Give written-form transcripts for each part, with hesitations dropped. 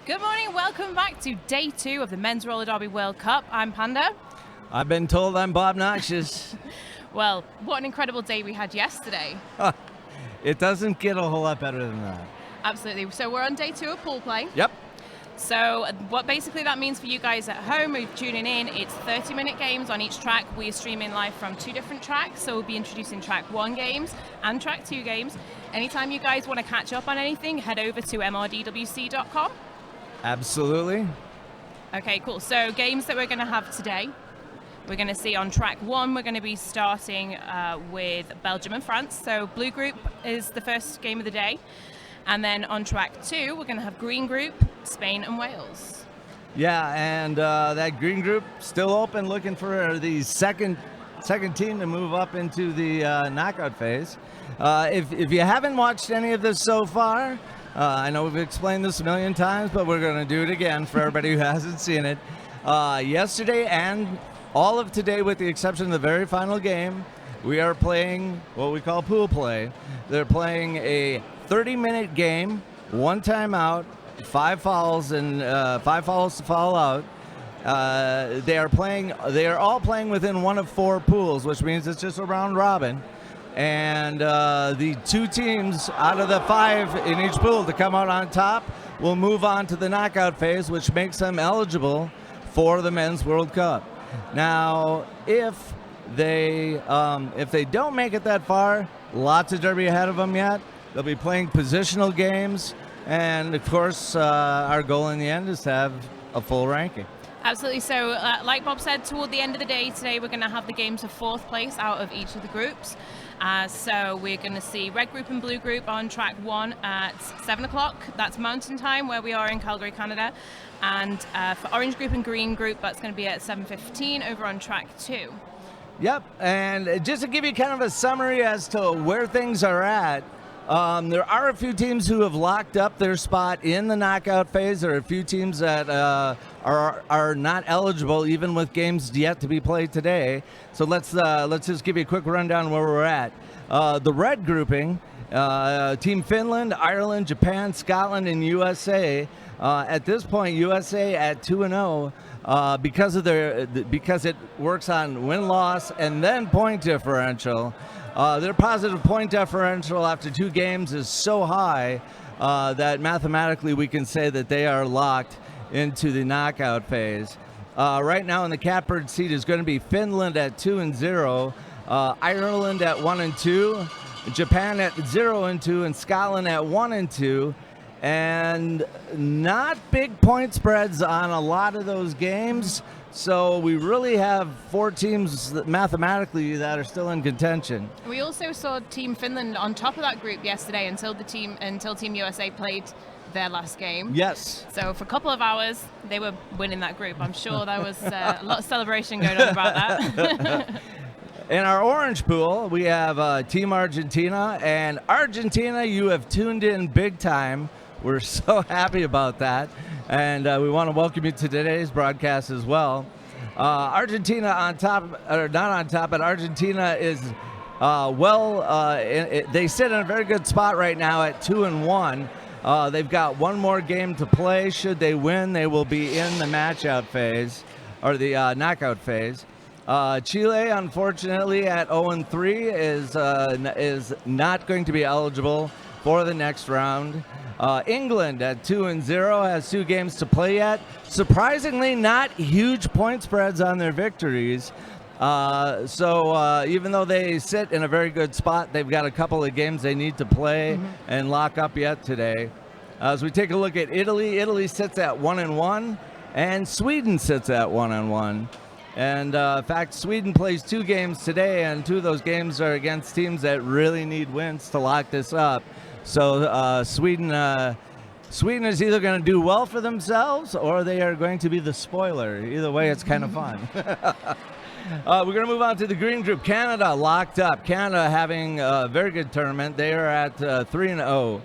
Good morning, welcome back to day 2 of the Men's Roller Derby World Cup. I'm Panda. I've been told I'm Bob Noxious. Well, what an incredible day we had yesterday. It doesn't get a whole lot better than that. Absolutely. So we're on day 2 of pool play. Yep. So what basically that means for you guys at home who're tuning in, it's 30-minute games on each track. We're streaming live from 2 different tracks, so we'll be introducing track 1 games and track 2 games. Anytime you guys want to catch up on anything, head over to mrdwc.com. Absolutely. Okay, cool. So games that we're going to have today, we're going to see on track 1, we're going to be starting with Belgium and France. So blue group is the first game of the day. And then on track 2, we're going to have green group, Spain and Wales. Yeah, and that green group still open, looking for the second team to move up into the knockout phase. If you haven't watched any of this so far, I know we've explained this a million times, but we're going to do it again for everybody who hasn't seen it. Yesterday and all of today, with the exception of the very final game, we are playing what we call pool play. They're playing a 30-minute game, 1 timeout, 5 fouls, and 5 fouls to foul out. They are all playing within one of 4 pools, which means it's just a round robin. And the 2 teams out of the 5 in each pool to come out on top will move on to the knockout phase, which makes them eligible for the Men's World Cup. Now, if they don't make it that far, lots of derby ahead of them yet. They'll be playing positional games, and of course, our goal in the end is to have a full ranking. Absolutely. So, like Bob said, toward the end of the day today, we're going to have the games of 4th place out of each of the groups. So we're going to see red group and blue group on track 1 at 7 o'clock. That's Mountain Time, where we are in Calgary, Canada. And for orange group and green group, that's going to be at 7:15 over on track 2. Yep, and just to give you kind of a summary as to where things are at, there are a few teams who have locked up their spot in the knockout phase. There are a few teams that are not eligible, even with games yet to be played today. So let's just give you a quick rundown where we're at. The red grouping, Team Finland, Ireland, Japan, Scotland, and USA. At this point, USA at 2-0. Because it works on win-loss and then point differential. Their positive point differential after 2 games is so high that mathematically we can say that they are locked into the knockout phase. Right now in the catbird seat is going to be Finland at 2-0, Ireland at 1-2, Japan at 0-2, and Scotland at 1-2. And not big point spreads on a lot of those games. So we really have 4 teams mathematically that are still in contention. We also saw Team Finland on top of that group yesterday until Team USA played their last game. Yes. So for a couple of hours, they were winning that group. I'm sure there was a lot of celebration going on about that. In our orange pool, we have Team Argentina. And Argentina, you have tuned in big time. We're so happy about that, and we want to welcome you to today's broadcast as well. Argentina on top, or not on top, but Argentina is they sit in a very good spot right now at 2-1. They've got 1 more game to play. Should they win, they will be in the match-out phase, or the knockout phase. Chile, unfortunately, at 0-3 is not going to be eligible for the next round. England at 2-0 has 2 games to play yet. Surprisingly, not huge point spreads on their victories. So even though they sit in a very good spot, they've got a couple of games they need to play and lock up yet today. As we take a look at Italy, Italy sits at 1-1, and Sweden sits at 1-1. And in fact, Sweden plays 2 games today, and 2 of those games are against teams that really need wins to lock this up. So Sweden is either going to do well for themselves or they are going to be the spoiler. Either way, it's kind of fun. We're going to move on to the green group. Canada locked up. Canada having a very good tournament. They are at 3-0.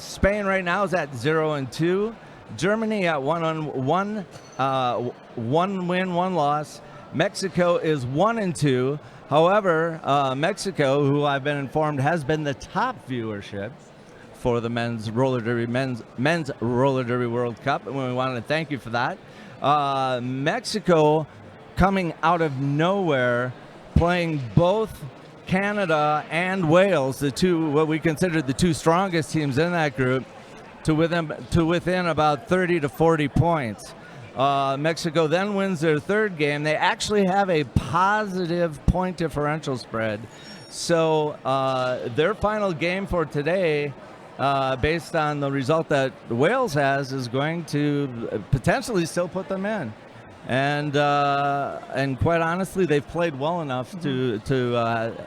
Spain right now is at 0-2. Germany at 1-1. 1 win, 1 loss. Mexico is 1-2. However, Mexico, who I've been informed has been the top viewership for the men's roller derby World Cup, and we want to thank you for that. Mexico coming out of nowhere, playing both Canada and Wales, the two, what we consider the two strongest teams in that group, to within about 30 to 40 points. Mexico then wins their third game. They actually have a positive point differential spread. So their final game for today, based on the result that Wales has, is going to potentially still put them in. And quite honestly, they've played well enough to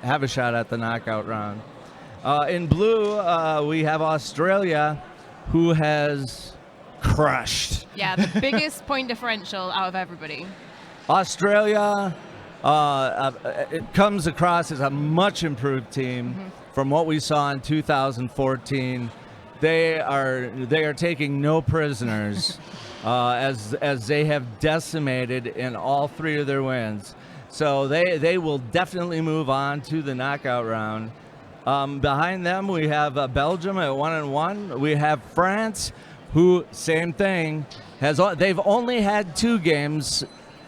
have a shot at the knockout round. In blue, we have Australia, who has crushed. Yeah, the biggest point differential out of everybody. Australia, it comes across as a much improved team from what we saw in 2014. They are taking no prisoners, as they have decimated in all three of their wins. So they will definitely move on to the knockout round. Behind them, we have Belgium at 1-1. We have France, who, same thing, they've only had 2 games,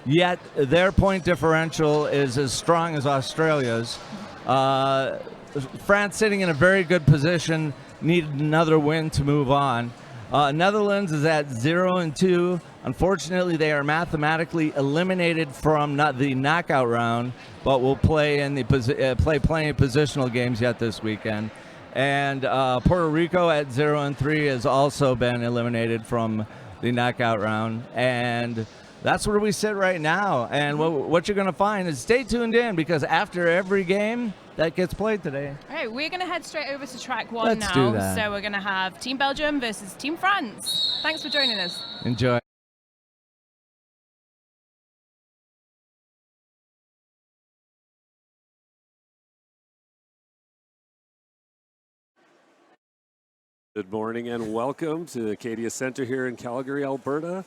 yet their point differential is as strong as Australia's. France sitting in a very good position, needed another win to move on. Netherlands is at 0-2. Unfortunately, they are mathematically eliminated from the knockout round, but will play in the play plenty of positional games yet this weekend. And Puerto Rico at 0-3 has also been eliminated from the knockout round. And that's where we sit right now. And what you're going to find is stay tuned in, because after every game that gets played today. All right, we're going to head straight over to track 1 Let's now. do that. So we're going to have Team Belgium versus Team France. Thanks for joining us. Enjoy. Good morning and welcome to the Acadia Center here in Calgary, Alberta.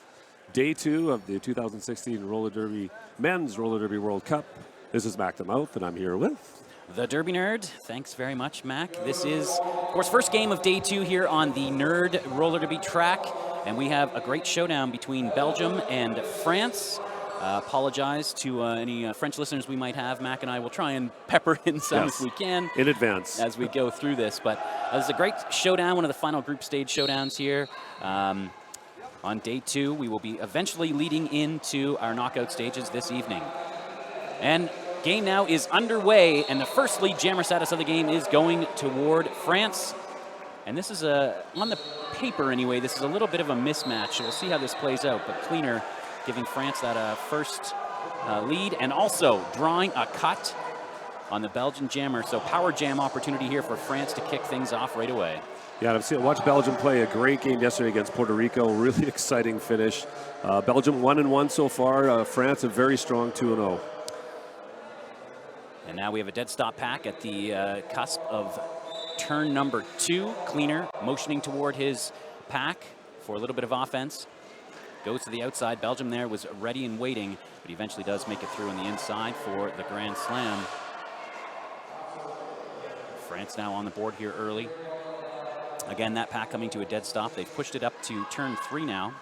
Day 2 of the 2016 Men's Roller Derby World Cup. This is Mac the Mouth, and I'm here with the Derby Nerd. Thanks very much, Mac. This is, of course, first game of Day 2 here on the Nerd Roller Derby track, and we have a great showdown between Belgium and France. Apologize to any French listeners we might have. Mac and I will try and pepper in some if we can. In advance. As we go through this. But this is a great showdown, one of the final group stage showdowns here. On Day 2, we will be eventually leading into our knockout stages this evening. And game now is underway, and the first lead jammer status of the game is going toward France. And this is on the paper anyway, this is a little bit of a mismatch. So we'll see how this plays out, but Cleaner giving France that first lead, and also drawing a cut on the Belgian jammer. So power jam opportunity here for France to kick things off right away. Yeah, I've watched Belgium play a great game yesterday against Puerto Rico. Really exciting finish. Belgium 1-1 so far. France a very strong 2-0. And now we have a dead stop pack at the cusp of turn number 2. Cleaner motioning toward his pack for a little bit of offense. Goes to the outside. Belgium there was ready and waiting, but he eventually does make it through on the inside for the Grand Slam. France now on the board here early. Again, that pack coming to a dead stop. They've pushed it up to turn 3 now.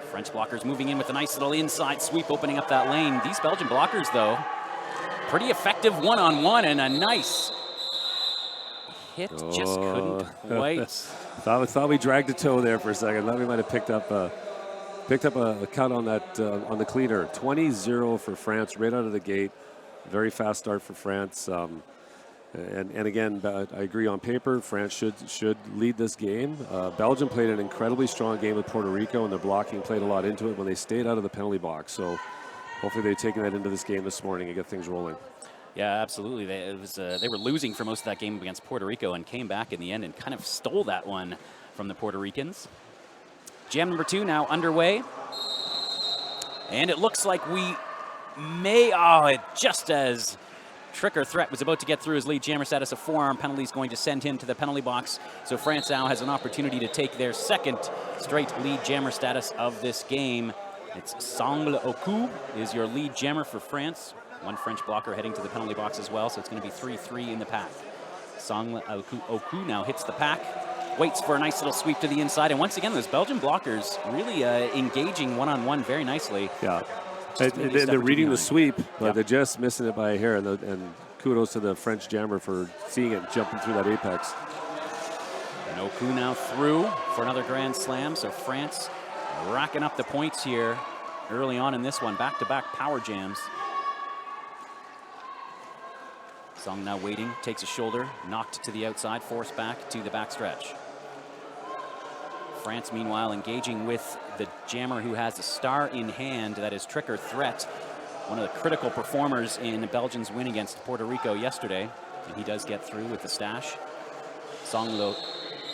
French blockers moving in with a nice little inside sweep, opening up that lane. These Belgian blockers, though, pretty effective one-on-one, and a nice hit. Just couldn't quite. Thought we dragged a toe there for a second. Thought we might have picked up a cut on that on the Cleaner. 20-0 for France right out of the gate. Very fast start for France. And again, I agree on paper, France should lead this game. Belgium played an incredibly strong game with Puerto Rico, and their blocking played a lot into it when they stayed out of the penalty box. So hopefully they've taken that into this game this morning and get things rolling. Yeah, absolutely. They were losing for most of that game against Puerto Rico and came back in the end and kind of stole that one from the Puerto Ricans. Jam number 2 now underway. And it looks like we may, just as Tricker Threat was about to get through his lead jammer status, a forearm penalty is going to send him to the penalty box. So France now has an opportunity to take their second straight lead jammer status of this game. It's Sangle au cou is your lead jammer for France. One French blocker heading to the penalty box as well, so it's going to be 3-3 in the pack. Song Oku now hits the pack, waits for a nice little sweep to the inside, and once again, those Belgian blockers really engaging one-on-one very nicely. Yeah, they're reading the sweep, but Yep. they're just missing it by a hair, and kudos to the French jammer for seeing it jumping through that apex. And Oku now through for another grand slam, so France racking up the points here early on in this one. Back-to-back power jams. Song now waiting, takes a shoulder, knocked to the outside, forced back to the backstretch. France, meanwhile, engaging with the jammer who has a star in hand, that is Trick or Threat, one of the critical performers in Belgium's win against Puerto Rico yesterday, and he does get through with the stash. Song Lo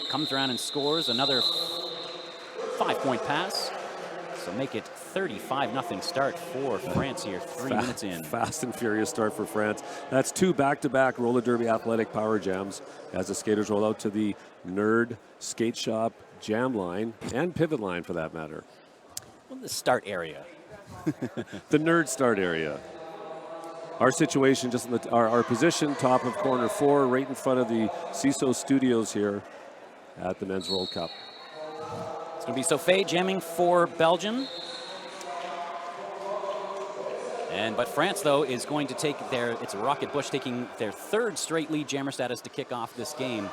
comes around and scores another 5-point pass, so make it 35-0 start for France here, 3 minutes in. Fast and furious start for France. That's 2 back-to-back roller derby athletic power jams as the skaters roll out to the Nerd Skate Shop jam line and pivot line for that matter. Well, the start area. The Nerd start area. Our situation, just in our position, top of corner 4, right in front of the CISO studios here at the Men's World Cup. It's going to be Sofé jamming for Belgium. But France, though, is going to take it's Rocket Bush taking their 3rd straight lead jammer status to kick off this game.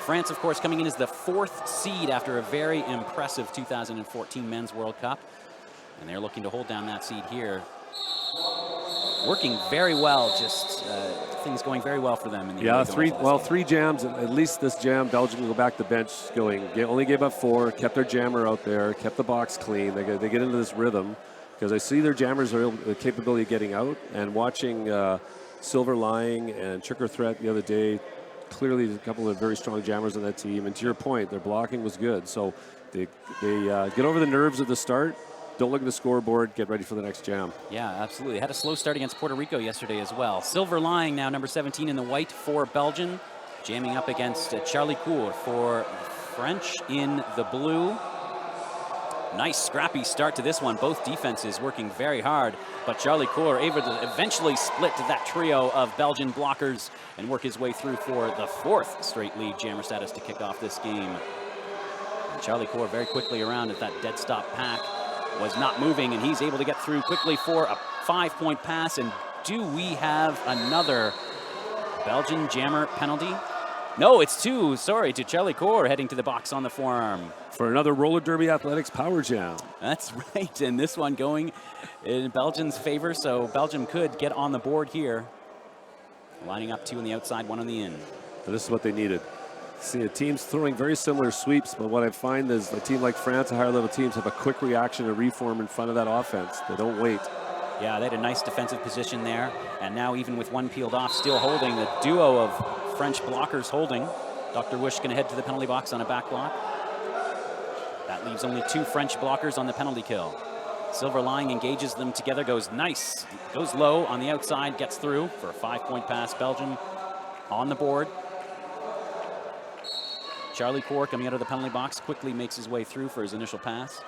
France, of course, coming in as the 4th seed after a very impressive 2014 Men's World Cup. And they're looking to hold down that seed here. Working very well, just things going very well for them. In the 3 jams, at least this jam, Belgium will go back to the bench going, only gave up 4, kept their jammer out there, kept the box clean. They get into this rhythm because I see their jammers are the capability of getting out, and watching Silver Lying and Trick or Threat the other day, clearly a couple of very strong jammers on that team. And to your point, their blocking was good. So they get over the nerves at the start. Don't look at the scoreboard. Get ready for the next jam. Yeah, absolutely. Had a slow start against Puerto Rico yesterday as well. Silver Lying now, number 17 in the white for Belgium. Jamming up against Charlie Cour for French in the blue. Nice scrappy start to this one. Both defenses working very hard, but Charlie Cour able to eventually split that trio of Belgian blockers and work his way through for the 4th straight lead jammer status to kick off this game. And Charlie Cour very quickly around at that dead stop pack. Was not moving, and he's able to get through quickly for a 5-point pass. And do we have another Belgian jammer penalty? No, it's 2, to Charlie Cour heading to the box on the forearm. For another roller derby athletics power jam. That's right, and this one going in Belgium's favor, so Belgium could get on the board here. Lining up 2 on the outside, 1 on the in. And this is what they needed. See, a team's throwing very similar sweeps, but what I find is a team like France, higher level teams, have a quick reaction and reform in front of that offense. They don't wait. Yeah, they had a nice defensive position there, and now even with 1 peeled off, still holding, the duo of French blockers holding. Dr. Wish going to head to the penalty box on a back block. That leaves only 2 French blockers on the penalty kill. Silver Lying engages them together, goes nice, goes low on the outside, gets through for a 5-point pass. Belgium on the board. Charlie Cour coming out of the penalty box quickly makes his way through for his initial pass.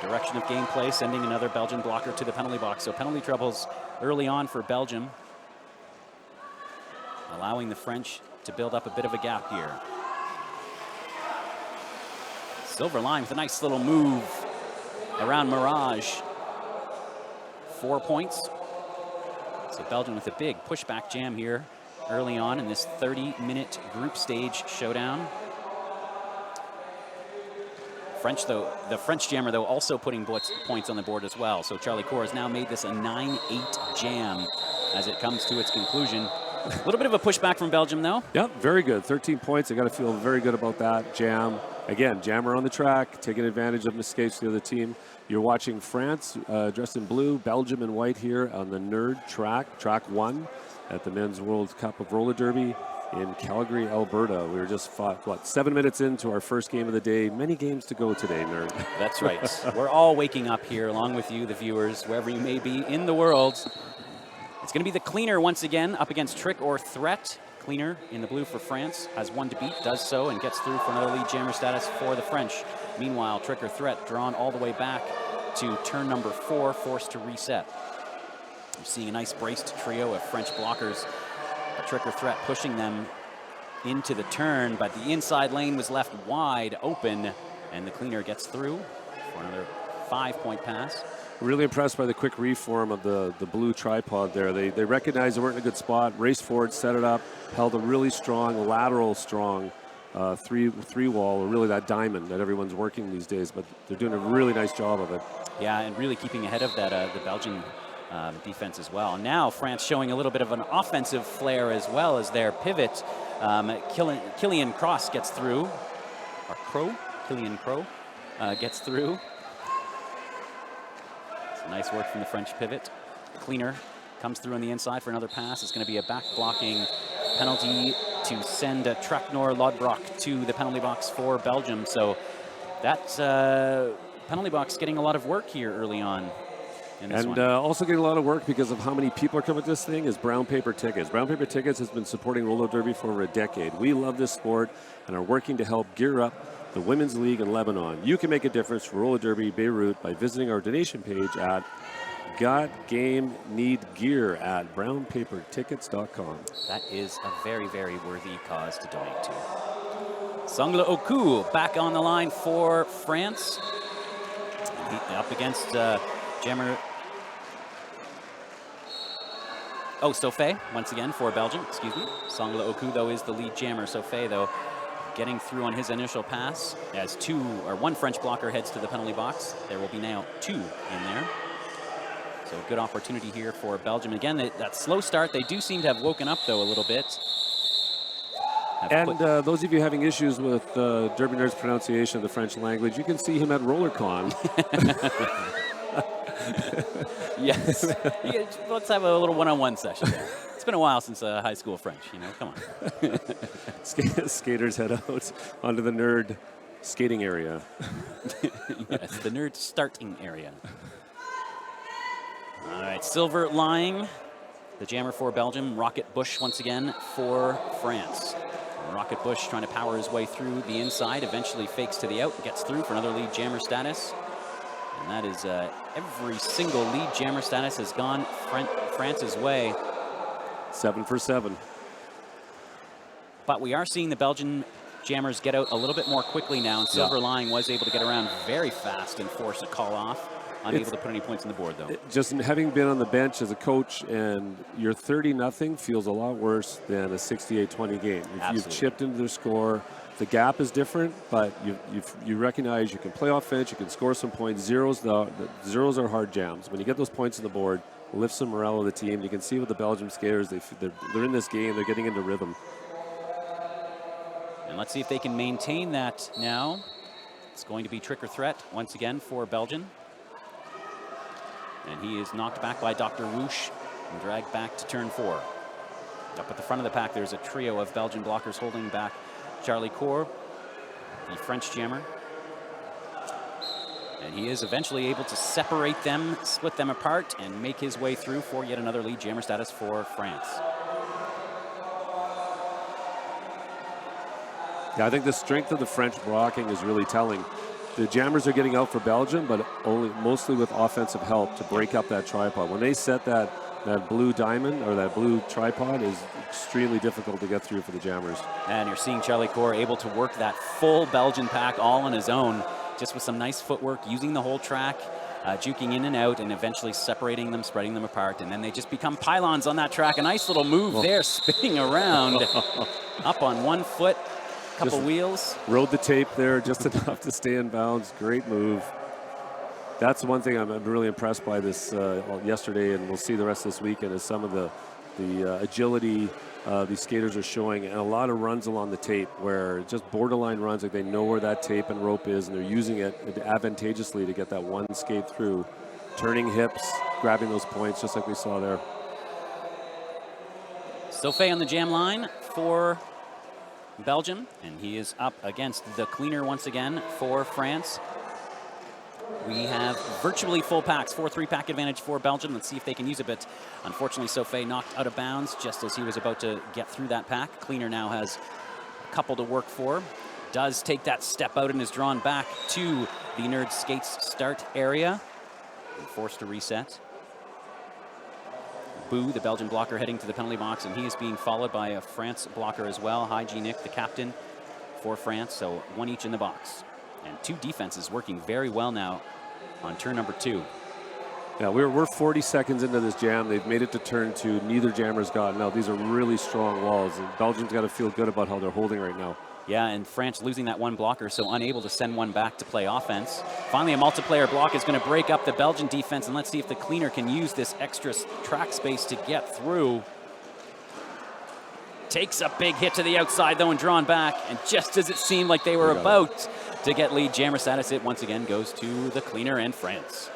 Direction of gameplay, sending another Belgian blocker to the penalty box. So penalty troubles early on for Belgium, allowing the French to build up a bit of a gap here. Silver Lying with a nice little move around Mirage. 4 points. So Belgium with a big pushback jam here early on in this 30-minute group stage showdown. The French jammer, though, also putting points on the board as well. So Charlie Cour has now made this a 9-8 jam as it comes to its conclusion. A little bit of a pushback from Belgium, though. Yep, very good. 13 points. I got to feel very good about that. Jam. Again, jammer on the track, taking advantage of mistakes of the other team. You're watching France dressed in blue, Belgium in white here on the Nerd track 1 at the Men's World Cup of Roller Derby in Calgary, Alberta. We were just 7 minutes into our first game of the day. Many games to go today, Nerd. That's right. We're all waking up here along with you, the viewers, wherever you may be in the world. It's going to be the Cleaner once again up against Trick or Threat. Cleaner in the blue for France has 1 to beat, does so, and gets through for another lead jammer status for the French. Meanwhile, Trick or Threat drawn all the way back to turn number 4, forced to reset. We're seeing a nice braced trio of French blockers A trick or threat pushing them into the turn, but the inside lane was left wide open, and the cleaner gets through for another 5-point pass. Really impressed by the quick reform of the blue tripod there. They recognized they weren't in a good spot, raced forward, set it up, held a really strong, lateral strong three wall, or really that diamond that everyone's working these days, but they're doing a really nice job of it. Yeah, and really keeping ahead of that the Belgian defense as well. Now France showing a little bit of an offensive flair as well as their pivot. Killian Cross gets through, or Killian Crow gets through. Nice work from the French pivot. Cleaner comes through on the inside for another pass. It's going to be a back blocking penalty to send Traknor Lodbrok to the penalty box for Belgium. So that penalty box getting a lot of work here early on. And also getting a lot of work because of how many people are coming to this thing is Brown Paper Tickets. Brown Paper Tickets has been supporting roller derby for over a decade. We love this sport and are working to help gear up the Women's League in Lebanon. You can make a difference for roller derby Beirut by visiting our donation page at Got Game Need Gear at brownpapertickets.com. That is a very, very worthy cause to donate to. Sangla Oku back on the line for France. Up against jammer. Oh, Sofé once again for Belgium, excuse me. Sangla Oku, though, is the lead jammer. Sofé, though, getting through on his initial pass as one French blocker heads to the penalty box. There will be now 2 in there. So a good opportunity here for Belgium. Again, that slow start, they do seem to have woken up, though, a little bit. And those of you having issues with Derby Nerd's pronunciation of the French language, you can see him at RollerCon. Yes. Let's have a little one-on-one session there. It's been a while since high school French, come on. Skaters head out onto the nerd skating area. Yes, the nerd starting area. All right, Silver lying. The jammer for Belgium. Rocket Bush once again for France. Rocket Bush trying to power his way through the inside, eventually fakes to the out, gets through for another lead jammer status. And that is every single lead jammer status has gone France's way. 7 for 7. But we are seeing the Belgian jammers get out a little bit more quickly now, and Silver Lying was able to get around very fast and force a call off. Unable to put any points on the board, though. Just having been on the bench as a coach, and your 30-0 feels a lot worse than a 68-20 game. You've chipped into their score. The gap is different, but you recognize you can play offense, you can score some points. Zeros are hard jams. When you get those points on the board, it lifts the morale of the team. You can see with the Belgium skaters, they're in this game, they're getting into rhythm. And let's see if they can maintain that now. It's going to be trick or threat once again for Belgium. And he is knocked back by Dr. Woosh and dragged back to turn 4. Up at the front of the pack, there's a trio of Belgian blockers holding back Charlie Cour, the French jammer. And he is eventually able to separate them, split them apart, and make his way through for yet another lead jammer status for France. Yeah, I think the strength of the French blocking is really telling. The jammers are getting out for Belgium, but mostly with offensive help to break up that tripod. When they set that blue diamond or that blue tripod, is extremely difficult to get through for the jammers. And you're seeing Charlie Cour able to work that full Belgian pack all on his own, just with some nice footwork, using the whole track, juking in and out, and eventually separating them, spreading them apart. And then they just become pylons on that track. A nice little move there, spinning around, up on one foot. Couple wheels. Rode the tape there just enough to stay in bounds. Great move. That's one thing I'm really impressed by this yesterday, and we'll see the rest of this weekend, is some of the agility these skaters are showing, and a lot of runs along the tape where just borderline runs, like they know where that tape and rope is, and they're using it advantageously to get that one skate through. Turning hips, grabbing those points, just like we saw there. Sofé on the jam line for Belgium, and he is up against the cleaner once again for France. We have virtually full packs, 4-3 pack advantage for Belgium. Let's see if they can use it, but unfortunately Sofé knocked out of bounds just as he was about to get through that pack. Cleaner now has a couple to work for. Does take that step out and is drawn back to the Nerd Skates start area and forced to reset. Boo, the Belgian blocker, heading to the penalty box, and he is being followed by a France blocker as well. Haji Nick, the captain for France, so one each in the box. And two defenses working very well now on turn number 2. Yeah, we're 40 seconds into this jam. They've made it to turn 2. Neither jammer's gotten out. These are really strong walls, and Belgium's got to feel good about how they're holding right now. Yeah, and France losing that one blocker, so unable to send one back to play offense. Finally, a multiplayer block is going to break up the Belgian defense, and let's see if the cleaner can use this extra track space to get through. Takes a big hit to the outside, though, and drawn back. And just as it seemed like they were about to get lead jammer status, it once again goes to the cleaner and France.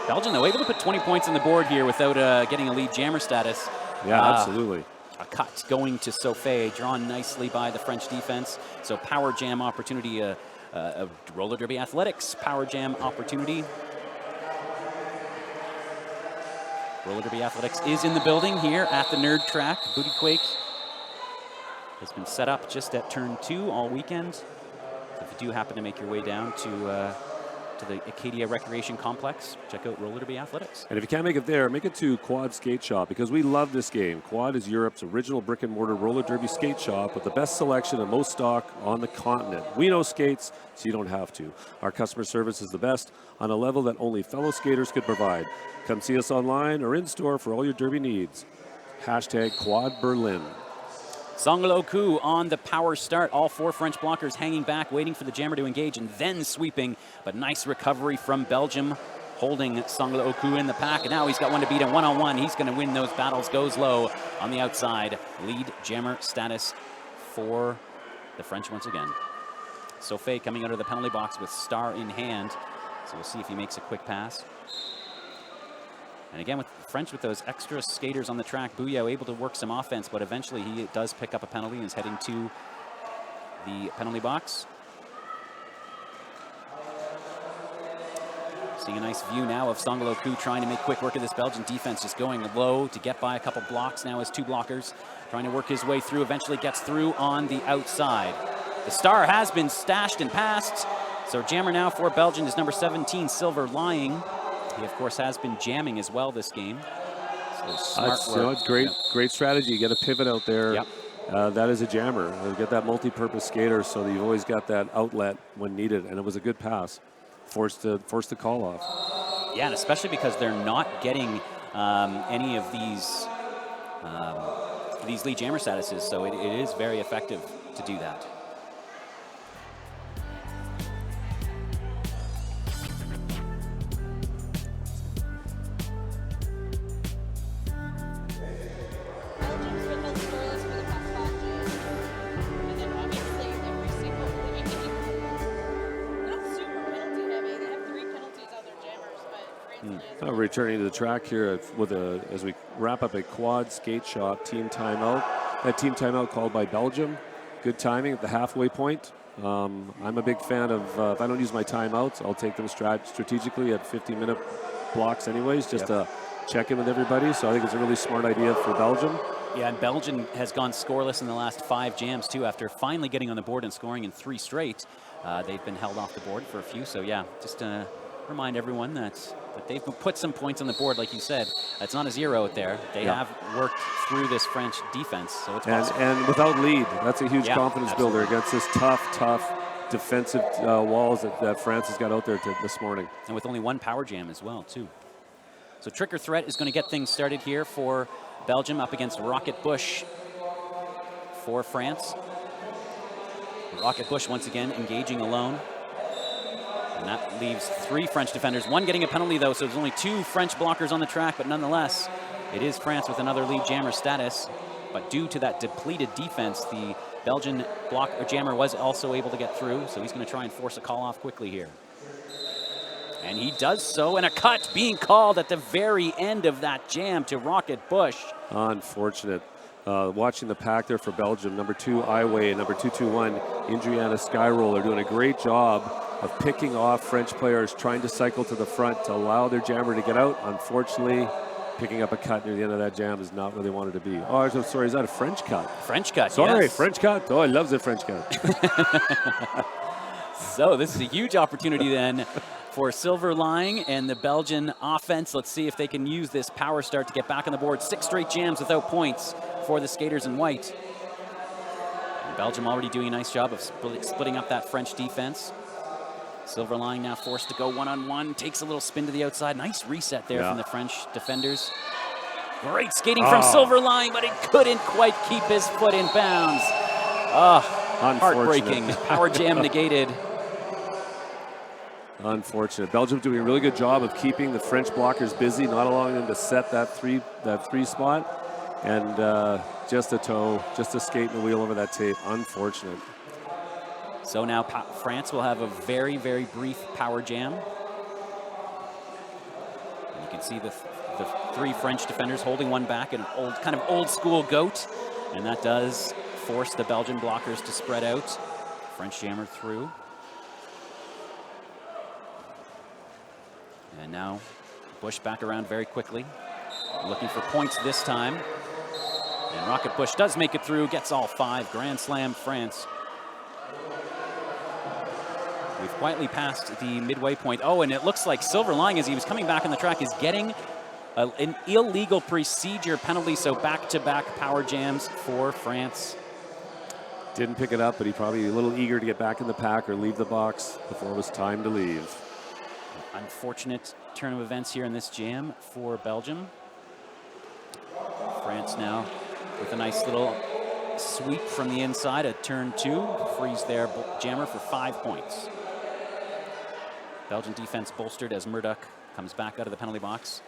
Belgium, though, able to put 20 points on the board here without getting a lead jammer status. Yeah, absolutely. A cut going to Sofé, drawn nicely by the French defense. So power jam opportunity, a roller derby athletics power jam opportunity. Roller derby athletics is in the building here at the Nerd Track. Booty Quake has been set up just at turn 2 all weekend. So if you do happen to make your way down to the Acadia Recreation Complex, check out Roller Derby Athletics. And if you can't make it there, make it to Quad Skate Shop, because we love this game. Quad is Europe's original brick and mortar roller derby skate shop with the best selection and most stock on the continent. We know skates, so you don't have to. Our customer service is the best on a level that only fellow skaters could provide. Come see us online or in store for all your derby needs. Hashtag Quad Berlin. Sanglo Ku on the power start. All 4 French blockers hanging back, waiting for the jammer to engage and then sweeping. But nice recovery from Belgium, holding Sanglo Ku in the pack. And now he's got one to beat him one-on-one. He's going to win those battles. Goes low on the outside. Lead jammer status for the French once again. Sofé coming out of the penalty box with star in hand. So we'll see if he makes a quick pass. And again, with French, with those extra skaters on the track, Bouya able to work some offense, but eventually he does pick up a penalty and is heading to the penalty box. Seeing a nice view now of Sanglo Ku trying to make quick work of this Belgian defense, just going low to get by a couple blocks now as 2 blockers, trying to work his way through, eventually gets through on the outside. The star has been stashed and passed, so jammer now for Belgium is number 17, Silver Lying. He, of course, has been jamming as well this game. So smart work. Great strategy. You get a pivot out there. Yep. That is a jammer. You get that multi-purpose skater so that you've always got that outlet when needed. And it was a good pass. Forced the call off. Yeah, and especially because they're not getting any of these lead jammer statuses. So it is very effective to do that. Returning to the track here as we wrap up a Quad Skate Shop team timeout. That team timeout called by Belgium. Good timing at the halfway point. I'm a big fan of, if I don't use my timeouts, I'll take them strategically at 50-minute blocks anyways, just to check in with everybody. So I think it's a really smart idea for Belgium. Yeah, and Belgium has gone scoreless in the last 5 jams too, after finally getting on the board and scoring in 3 straight. They've been held off the board for a few, so yeah, just remind everyone that they've put some points on the board, like you said. It's not a 0 out there. They have worked through this French defense, so it's possible. And without lead, that's a huge confidence builder against this tough defensive walls that France has got out there this morning. And with only 1 power jam as well, too. So Trick or Threat is going to get things started here for Belgium up against Rocket Bush for France. Rocket Bush once again engaging alone. And that leaves 3 French defenders. 1 getting a penalty, though, so there's only 2 French blockers on the track, but nonetheless, it is France with another lead jammer status. But due to that depleted defense, the Belgian jammer was also able to get through, so he's going to try and force a call off quickly here. And he does so, and a cut being called at the very end of that jam to Rocket Bush. Unfortunate. Watching the pack there for Belgium, number 2 Iway and number 221 Indriana Skyroller doing a great job of picking off French players trying to cycle to the front to allow their jammer to get out. Unfortunately, picking up a cut near the end of that jam is not where they wanted to be. Oh, I'm sorry, is that a French cut? French cut, sorry, yes. French cut. Oh, I love the French cut. So this is a huge opportunity then for Silverline and the Belgian offense. Let's see if they can use this power start to get back on the board. 6 straight jams without points for the skaters in white. And Belgium already doing a nice job of splitting up that French defense. Silverline now forced to go one-on-one, takes a little spin to the outside. Nice reset there from the French defenders. Great skating from Silverline, but he couldn't quite keep his foot in bounds. Heartbreaking. Power jam negated. Unfortunate. Belgium doing a really good job of keeping the French blockers busy, not allowing them to set that three spot, and just a toe, just a skate and a wheel over that tape. Unfortunate. So now France will have a very, very brief power jam. And you can see the 3 French defenders holding one back, an kind of old school goat, and that does force the Belgian blockers to spread out. French jammer through. And now Bush back around very quickly, looking for points this time. And Rocket Bush does make it through, gets all 5. Grand Slam, France. We've quietly passed the midway point. Oh, and it looks like Silverline, as he was coming back on the track, is getting an illegal procedure penalty, so back-to-back power jams for France. Didn't pick it up, but he probably a little eager to get back in the pack or leave the box before it was time to leave. Unfortunate turn of events here in this jam for Belgium. France now with a nice little sweep from the inside at turn 2. Frees their jammer for 5 points. Belgian defense bolstered as Murdoch comes back out of the penalty box.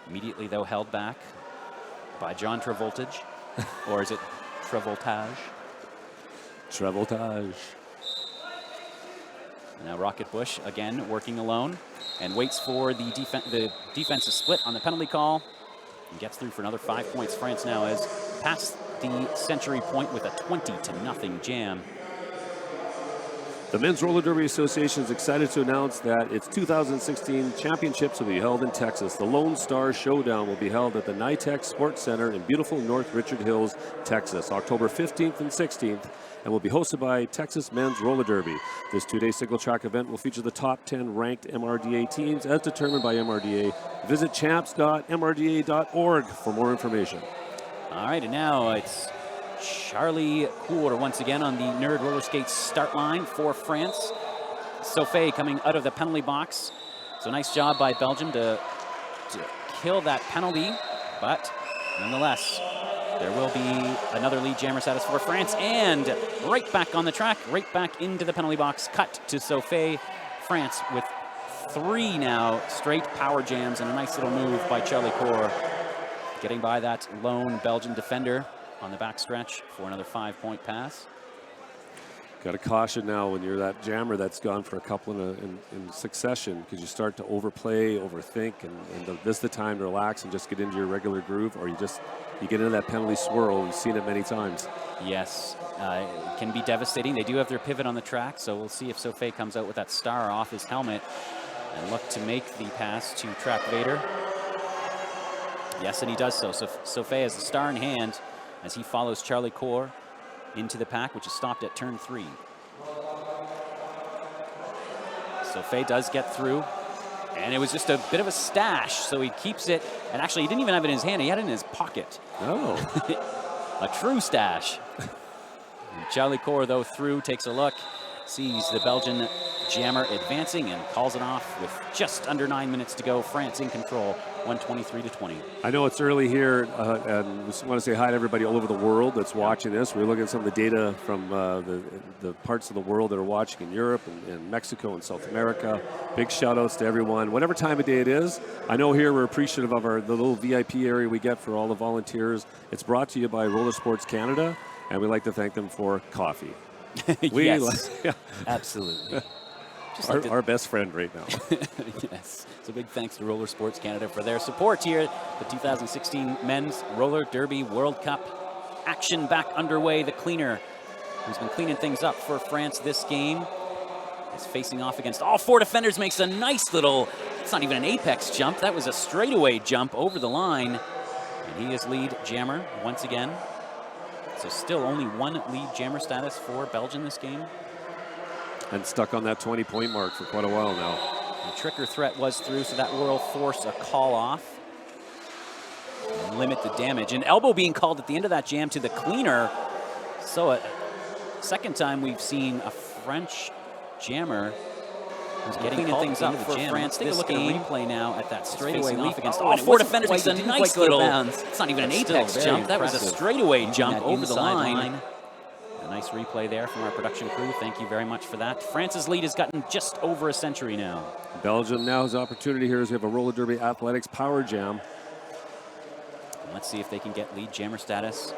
Immediately, though, held back by John Travoltage. Or is it Travoltage? Travoltage. Now Rocket Bush again working alone and waits for the defensive split on the penalty call and gets through for another 5 points. France now has passed the century point with a 20-0 jam. The Men's Roller Derby Association is excited to announce that its 2016 championships will be held in Texas. The Lone Star Showdown will be held at the NYTEX Sports Center in beautiful North Richard Hills, Texas, October 15th and 16th, and will be hosted by Texas Men's Roller Derby. This 2-day single track event will feature the top 10 ranked MRDA teams as determined by MRDA. Visit champs.mrda.org for more information. All right, and now it's Charlie Cour once again on the Nerd Roller Skates start line for France. Sofé coming out of the penalty box. So nice job by Belgium to kill that penalty, but nonetheless, there will be another lead jammer status for France, and right back on the track, right back into the penalty box, cut to Sofé. France with 3 now straight power jams and a nice little move by Charlie Cour, getting by that lone Belgian defender on the backstretch for another 5-point pass. Got to caution now when you're that jammer that's gone for a couple in succession, because you start to overplay, overthink, and this is the time to relax and just get into your regular groove, or you get into that penalty swirl. We've seen it many times. Yes, it can be devastating. They do have their pivot on the track, so we'll see if Sofé comes out with that star off his helmet and look to make the pass to Track Vader. Yes, and he does so. So Sofé has the star in hand as he follows Charlie Cour into the pack, which is stopped at turn 3. Sofé does get through, and it was just a bit of a stash, so he keeps it, and actually he didn't even have it in his hand, he had it in his pocket. Oh. A true stash. And Charlie Cour, though, through, takes a look, sees the Belgian jammer advancing and calls it off with just under 9 minutes to go. France in control, 123-20. I know it's early here, and just want to say hi to everybody all over the world that's watching this. We're looking at some of the data from the parts of the world that are watching in Europe and Mexico and South America. Big shout outs to everyone, whatever time of day it is. I know here we're appreciative of the little VIP area we get for all the volunteers. It's brought to you by Roller Sports Canada, and we'd like to thank them for coffee. Yes, absolutely. Our best friend right now. Yes. So big thanks to Roller Sports Canada for their support here. The 2016 Men's Roller Derby World Cup action back underway. The cleaner, who's been cleaning things up for France this game, is facing off against all 4 defenders, makes a nice little, it's not even an apex jump, that was a straightaway jump over the line. And he is lead jammer once again. So still only 1 lead jammer status for Belgium this game. and stuck on that 20-point mark for quite a while now. The trigger threat was through, so that will force a call off. Limit the damage. An elbow being called at the end of that jam to the cleaner. So a second time we've seen a French jammer who's getting things up for France. Take a look at a replay now at that straightaway leap against all four defenders. It's a nice little, it's not even an apex jump. That was a straightaway jump over the line. A nice replay there from our production crew. Thank you very much for that. France's lead has gotten just over a century now. Belgium now has opportunity here as we have a roller derby athletics power jam. Let's see if they can get lead jammer status.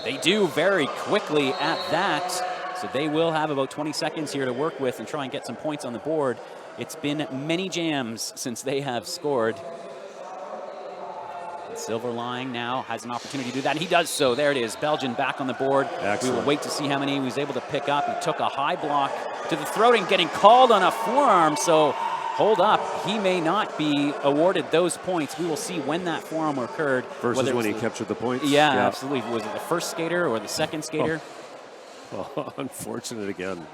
They do very quickly at that. So they will have about 20 seconds here to work with and try and get some points on the board. It's been many jams since they have scored. And Silverline now has an opportunity to do that, and he does so. There it is, Belgian back on the board. Excellent. We will wait to see how many he was able to pick up. He took a high block to the throat and getting called on a forearm, so hold up. He may not be awarded those points. We will see when that forearm occurred. Versus when he captured the points? Yeah, absolutely. Was it the first skater or the second skater? Oh, unfortunate again.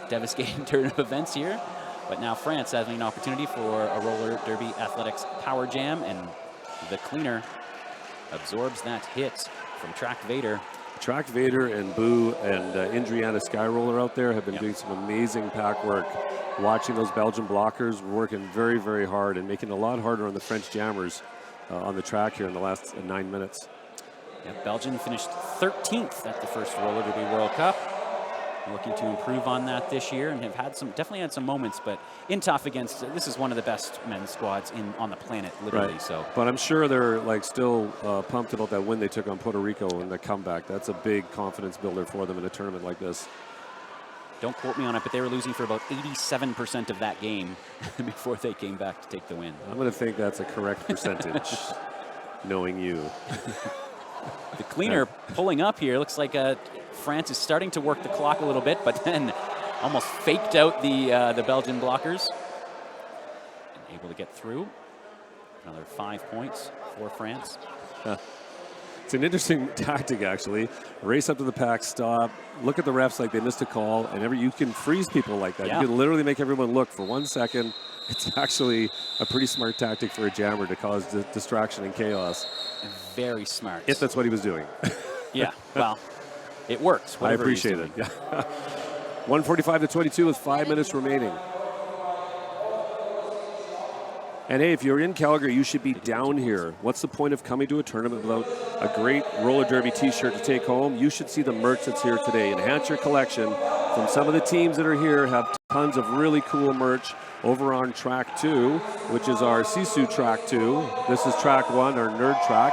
Devastating turn of events here. But now France having an opportunity for a roller derby athletics power jam, and the cleaner absorbs that hit from Track Vader. Track Vader and Boo and Indriana Skyroller out there have been doing some amazing pack work. Watching those Belgian blockers working very, very hard and making it a lot harder on the French jammers on the track here in the last 9 minutes. Yeah, Belgium finished 13th at the first Roller Derby World Cup. Looking to improve on that this year, and have had some, definitely had some moments, but in tough against, this is one of the best men's squads on the planet, literally. Right. So, but I'm sure they're like still pumped about that win they took on Puerto Rico and the comeback. That's a big confidence builder for them in a tournament like this. Don't quote me on it, but they were losing for about 87% of that game before they came back to take the win. I'm going to think that's a correct percentage, knowing you. The cleaner pulling up here. Looks like France is starting to work the clock a little bit, but then almost faked out the Belgian blockers. And able to get through. Another 5 points for France. It's an interesting tactic, actually. Race up to the pack, stop, look at the refs like they missed a call, and you can freeze people like that. Yeah. You can literally make everyone look for 1 second. It's actually a pretty smart tactic for a jammer to cause distraction and chaos. Very smart. If that's what he was doing. Yeah, well, it works. I appreciate it. Yeah. 145 to 22 with 5 minutes remaining. And hey, if you're in Calgary, you should be down here. What's the point of coming to a tournament without a great roller derby t-shirt to take home? You should see the merch that's here today. Enhance your collection. From some of the teams that are here have tons of really cool merch over on track 2, which is our Sisu track 2. This is track 1, our nerd track.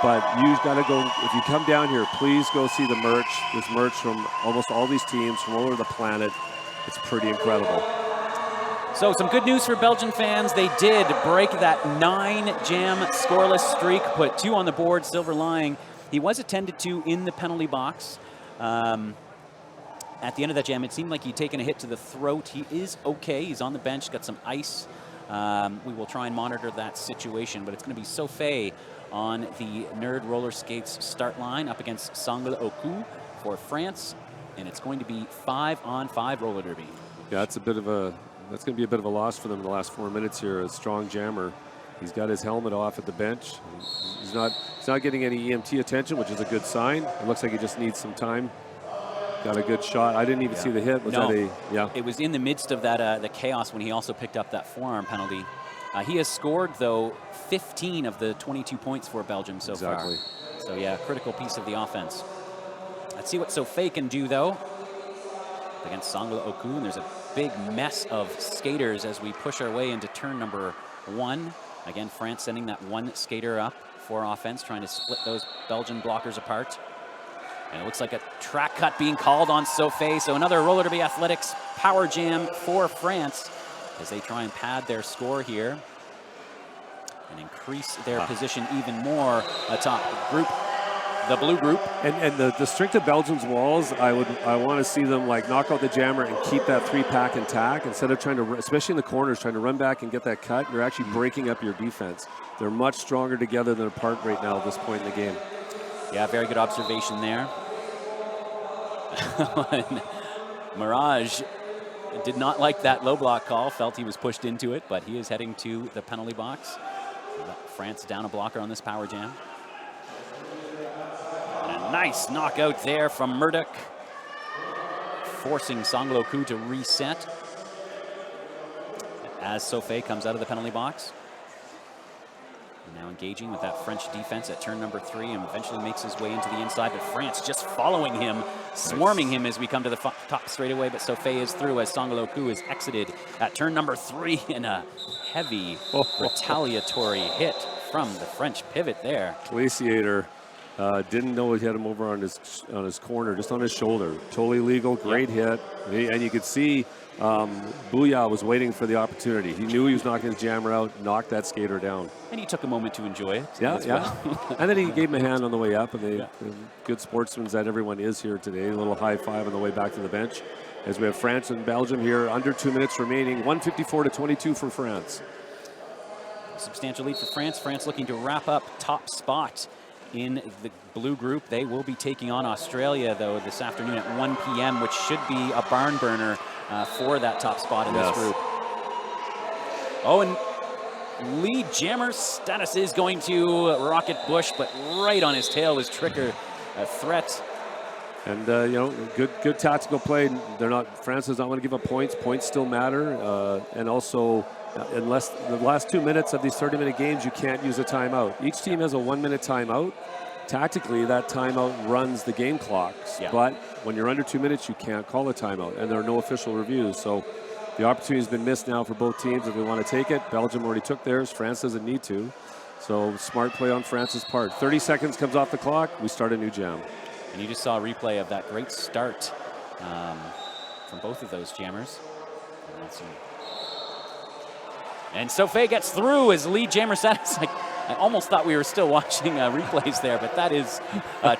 But you've got to go, if you come down here, please go see the merch. There's merch from almost all these teams from all over the planet. It's pretty incredible. So some good news for Belgian fans. They did break that 9-jam scoreless streak, put 2 on the board. Silverline, he was attended to in the penalty box. At the end of that jam, it seemed like he'd taken a hit to the throat. He is okay. He's on the bench, got some ice. We will try and monitor that situation, but it's going to be Sofei on the Nerd Roller Skates start line up against Sangle Oku for France, and it's going to be 5-on-5 roller derby. Yeah, that's going to be a bit of a loss for them in the last 4 minutes here. A strong jammer. He's got his helmet off at the bench. He's not getting any EMT attention, which is a good sign. It looks like he just needs some time. Got a good shot. I didn't even see the hit. Was that a, yeah? It was in the midst of that the chaos when he also picked up that forearm penalty. He has scored, though, 15 of the 22 points for Belgium so far. So, yeah, critical piece of the offense. Let's see what Sofei can do, though, against Sangle Oku. And there's a big mess of skaters as we push our way into turn number 1. Again, France sending that 1 skater up for offense, trying to split those Belgian blockers apart. And it looks like a track cut being called on Sofei. So another roller derby athletics power jam for France as they try and pad their score here and increase their position even more atop the blue group. And the strength of Belgium's walls, I want to see them like knock out the jammer and keep that 3-pack intact instead of trying to, especially in the corners, trying to run back and get that cut. You're actually breaking up your defense. They're much stronger together than apart right now at this point in the game. Yeah, very good observation there. Mirage did not like that low block call, felt he was pushed into it, but he is heading to the penalty box. France down a blocker on this power jam. And a nice knockout there from Murdoch, forcing Sangloku to reset as Sofé comes out of the penalty box. Now engaging with that French defense at turn number 3 and eventually makes his way into the inside, but France just following him, swarming him as we come to the top straightaway, but Sofé is through as Sangloku is exited at turn number 3 in a heavy retaliatory hit from the French pivot there. Glaciator didn't know he had him over on his corner, just on his shoulder. Totally legal, great hit. And you could see Booyah was waiting for the opportunity. He knew he was knocking his jammer out, knocked that skater down. And he took a moment to enjoy it. Yeah. Well. And then he gave him a hand on the way up, and they good sportsmen that everyone is here today. A little high five on the way back to the bench. As we have France and Belgium here, under 2 minutes remaining, 154-22 for France. Substantial lead for France. France looking to wrap up top spot in the blue group. They will be taking on Australia, though, this afternoon at 1 p.m., which should be a barn burner for that top spot in this group. Oh, and lead jammer status is going to Rocket Bush, but right on his tail was Tricker, a threat. And you know, good tactical play. France does not want to give up points. Points still matter, and also, unless the last 2 minutes of these 30-minute games, you can't use a timeout. Each team has a 1-minute timeout. Tactically, that timeout runs the game clocks. Yeah. But when you're under 2 minutes, you can't call a timeout, and there are no official reviews. So the opportunity has been missed now for both teams if they want to take it. Belgium already took theirs. France doesn't need to. So smart play on France's part. 30 seconds comes off the clock. We start a new jam. And you just saw a replay of that great start from both of those jammers. And Sofé gets through as lead jammer status. I almost thought we were still watching replays there, but that is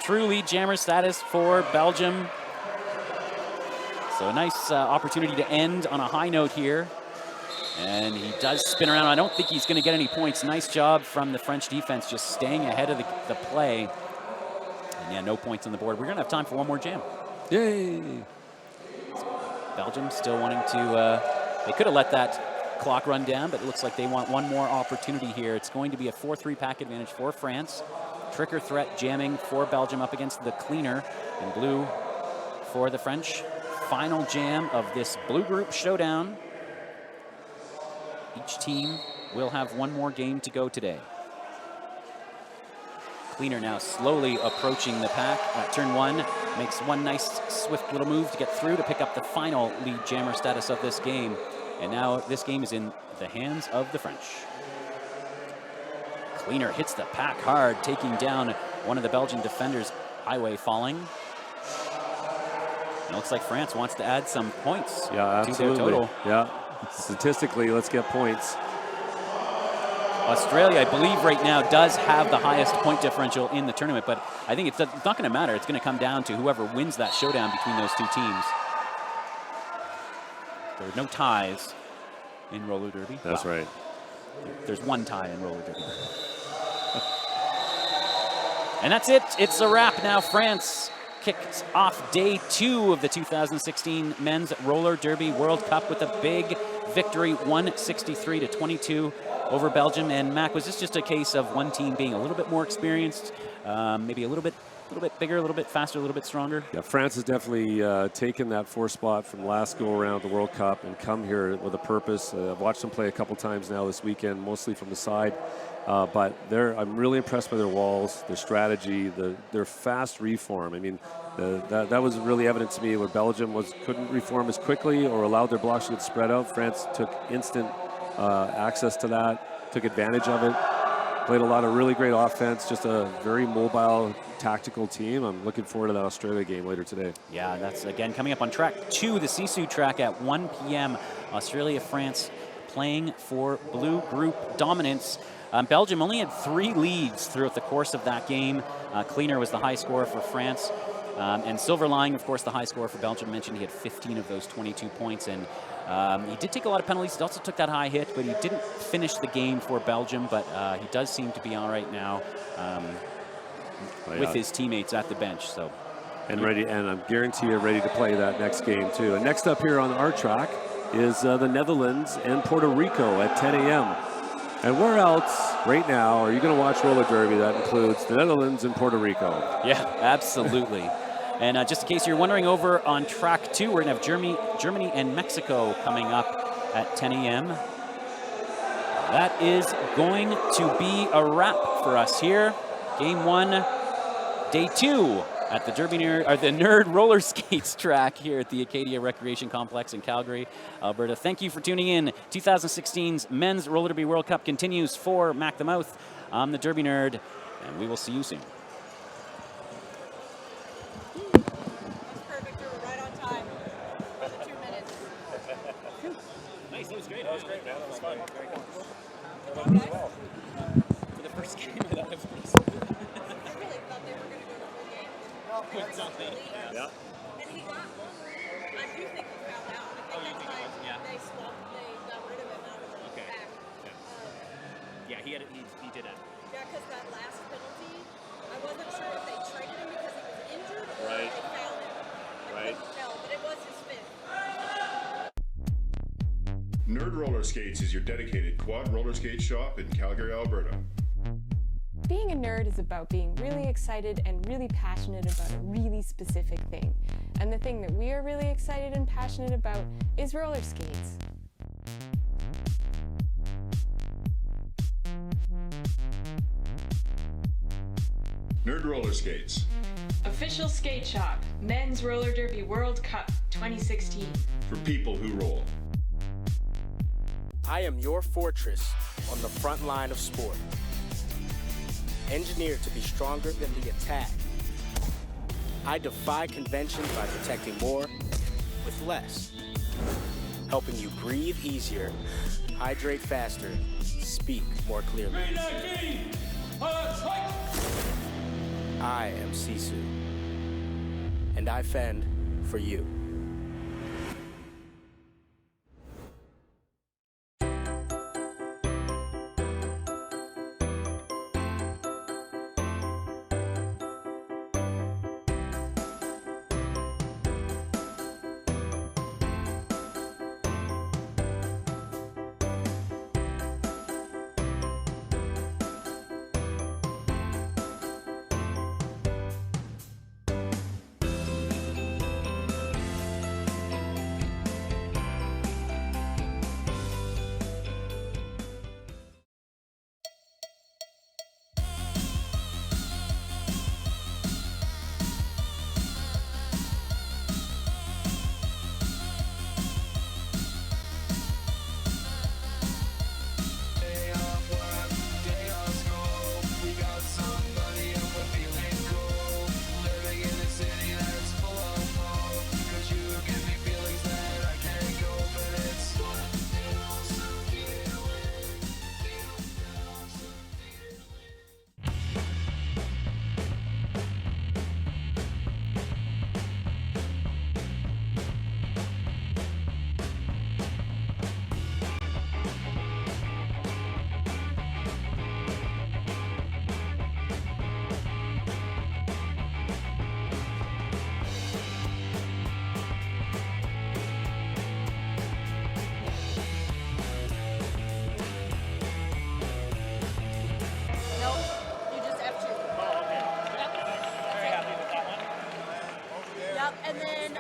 true lead jammer status for Belgium. So a nice opportunity to end on a high note here. And he does spin around. I don't think he's going to get any points. Nice job from the French defense, just staying ahead of the play. And yeah, no points on the board. We're going to have time for one more jam. Yay! Belgium still wanting to, they could have let that clock run down, but it looks like they want one more opportunity here. It's going to be a 4-3 pack advantage for France. Tricker threat jamming for Belgium up against the cleaner, and blue for the French. Final jam of this blue group showdown. Each team will have one more game to go today. Cleaner now slowly approaching the pack at turn 1. Makes one nice swift little move to get through to pick up the final lead jammer status of this game. And now this game is in the hands of the French. Cleaner hits the pack hard, taking down one of the Belgian defenders, highway falling. And it looks like France wants to add some points to their total. Yeah, statistically, let's get points. Australia, I believe right now, does have the highest point differential in the tournament, but I think it's not going to matter. It's going to come down to whoever wins that showdown between those two teams. There are no ties in roller derby. That's right. There's one tie in roller derby. And that's it. It's a wrap now. France kicks off day 2 of the 2016 Men's Roller Derby World Cup with a big victory, 163-22 over Belgium. And Mac, was this just a case of one team being a little bit more experienced, maybe a little bit bigger, a little bit faster, a little bit stronger? Yeah, France has definitely taken that 4th spot from last go around the World Cup and come here with a purpose. I've watched them play a couple times now this weekend, mostly from the side. But I'm really impressed by their walls, their strategy, their fast reform. I mean, that was really evident to me where Belgium couldn't reform as quickly or allowed their blocks to get spread out. France took instant access to that, took advantage of it, played a lot of really great offense, just a very mobile, tactical team. I'm looking forward to that Australia game later today. Yeah, that's again coming up on track 2, the Sisu track at 1 p.m. Australia, France playing for blue group dominance. Belgium only had 3 leads throughout the course of that game. Cleaner was the high scorer for France. And Silverline, of course, the high scorer for Belgium. Mentioned he had 15 of those 22 points. And he did take a lot of penalties. He also took that high hit, but he didn't finish the game for Belgium. But he does seem to be all right now with his teammates at the bench. So and ready, and I guarantee you're ready to play that next game too. And next up here on our track is the Netherlands and Puerto Rico at 10 a.m. And where else right now are you going to watch roller derby that includes the Netherlands and Puerto Rico? Yeah, absolutely. And just in case you're wondering, over on track 2, we're going to have Germany and Mexico coming up at 10 a.m. That is going to be a wrap for us here. Game 1, day 2 at the Nerd Roller Skates track here at the Acadia Recreation Complex in Calgary, Alberta. Thank you for tuning in. 2016's Men's Roller Derby World Cup continues for Mac the Mouth. I'm the Derby Nerd, and we will see you soon. Perfect. You were right on time. For the 2 minutes. Nice. That was great. That was great, man. That was fun. Very cool. For the first game, I thought it was pretty simple. I really thought they were going to go the whole game. Yeah. And he got home. I do think he found out. I think that's why they got rid of him out of the pack. Yeah, he did it. Yeah, because that last penalty, I wasn't sure if they traded him because he was injured or Right. they fouled him. I couldn't tell, but it was his fifth. Nerd Roller Skates is your dedicated quad roller skate shop in Calgary, Alberta. Being a nerd is about being really excited and really passionate about a really specific thing. And the thing that we are really excited and passionate about is roller skates. Nerd Roller Skates. Official skate shop, Men's Roller Derby World Cup 2016. For people who roll. I am your fortress on the front line of sport. Engineered to be stronger than the attack. I defy convention by protecting more with less. Helping you breathe easier, hydrate faster, speak more clearly. I am Sisu, and I fend for you. And then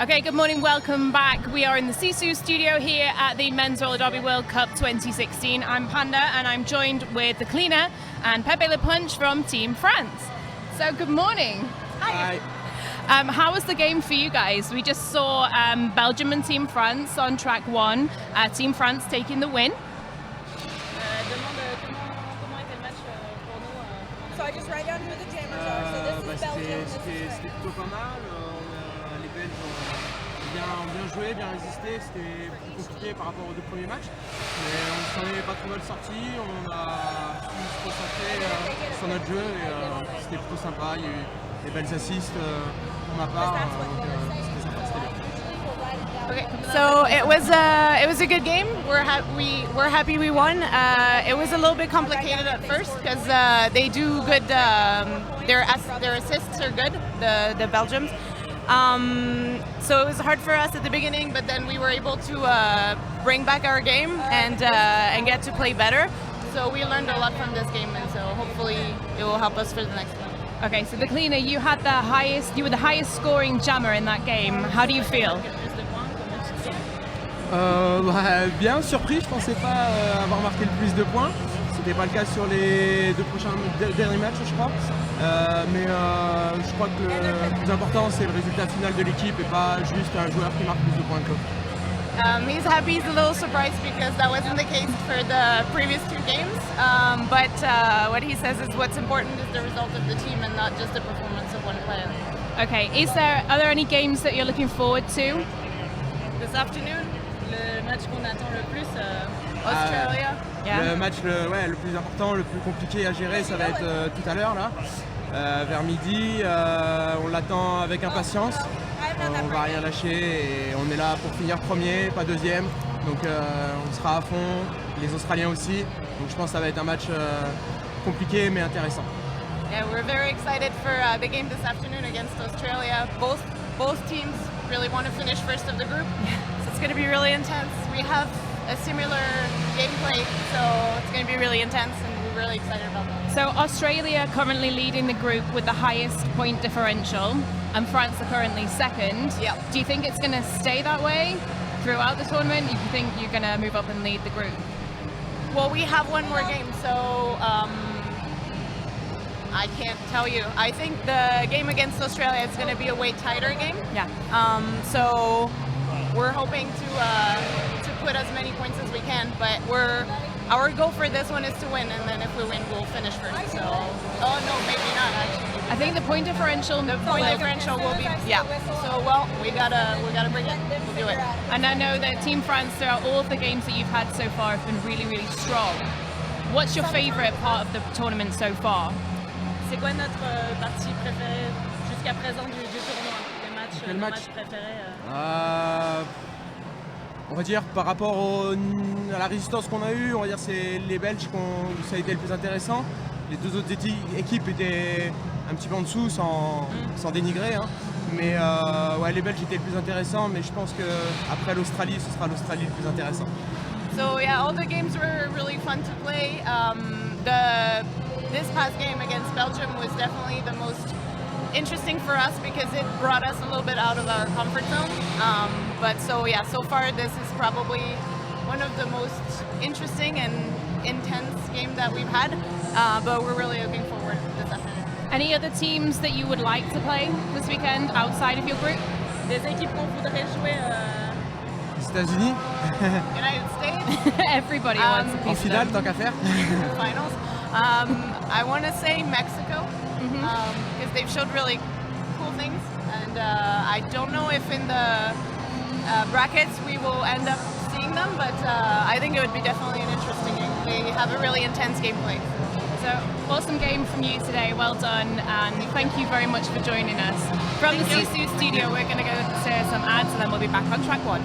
Okay, good morning, welcome back. We are in the Sisu studio here at the Men's Roller Derby World Cup 2016. I'm Panda and I'm joined with the cleaner and Pepe Le Punch from Team France. So good morning. Hi. How was the game for you guys? We just saw Belgium and Team France on track 1. Team France taking the win. So I just write down who the jammers are. So this is Belgium. This is C'était plutôt pas mal. Les Belges ont bien joué, bien résisté. C'était plus compliqué par rapport aux 2 premiers matchs. Mais on ne s'en est pas trop mal sorti. On a su se concentrer sur notre jeu et c'était plutôt sympa. Il y a eu des belles assists pour ma part. Donc c'était sympa, c'était bien. Okay, so it was a good game. We're happy we won. It was a little bit complicated at first because they do good. Their assists are good. The Belgians. So it was hard for us at the beginning, but then we were able to bring back our game and get to play better. So we learned a lot from this game, and so hopefully it will help us for the next one. Okay, so the cleaner, you were the highest scoring jammer in that game. How do you feel? Bien surpris, je pensais pas avoir marqué le plus de points. C'était pas le cas sur les 2 derniers matchs, je crois. Mais je crois que le plus important, c'est le résultat final de l'équipe et pas juste un joueur qui marque plus de points que l'autre. He's happy. He's a little surprised because that wasn't the case for the previous 2 games. But what he says is what's important is the result of the team and not just the performance of one player. Okay, are there any games that you're looking forward to? This afternoon, le match qu'on attend le plus, Australia. Le match le plus important, le plus compliqué à gérer, ça va être tout à l'heure là, vers midi. On l'attend avec impatience. On va rien lâcher et on est là pour finir premier, pas deuxième. Donc on sera à fond, les Australiens aussi. Donc je pense que ça va être un match compliqué mais intéressant. Yeah, we're very excited for the game this afternoon against Australia. Both teams really want to finish first of the group, so it's going to be really intense. We have a similar gameplay, so it's going to be really intense, and we're really excited about that. So Australia currently leading the group with the highest point differential, and France are currently second. Yep. Do you think it's going to stay that way throughout the tournament? Do you think you're going to move up and lead the group? Well, we have one more game, so I can't tell you. I think the game against Australia is going to be a way tighter game. Yeah. So we're hoping to put as many points as we can, but our goal for this one is to win, and then if we win, we'll finish first. So, oh no, maybe not actually. I think the point differential will be So we gotta bring it. We'll do it. And I know that Team France, throughout all of the games that you've had so far, have been really, really strong. What's your favorite part of the tournament so far? C'est quoi notre partie préférée jusqu'à présent du tournoi? Les matchs préférés? On va dire par rapport à la résistance qu'on a eue, on va dire c'est les Belges ça a été le plus intéressant. Les 2 autres équipes étaient un petit peu en dessous sans dénigrer. Hein. Mais les Belges étaient le plus intéressant, mais je pense qu'après l'Australie, ce sera l'Australie le plus intéressant. So yeah, all the games were really fun to play. This past game against Belgium was definitely the most interesting for us because it brought us a little bit out of our comfort zone. But so far this is probably one of the most interesting and intense games that we've had. But we're really looking forward this afternoon. Any other teams that you would like to play this weekend outside of your group? Des équipes qu'on voudrait jouer. États-Unis. United States. Everybody wants a piece en finale, of tant qu'à faire. Finals. I want to say Mexico because they've showed really cool things, and I don't know if in the brackets we will end up seeing them, but I think it would be definitely an interesting game. They have a really intense gameplay. So awesome game from you today, well done, and thank you very much for joining us. From the Sisu studio, we're going to go to some ads and then we'll be back on track 1.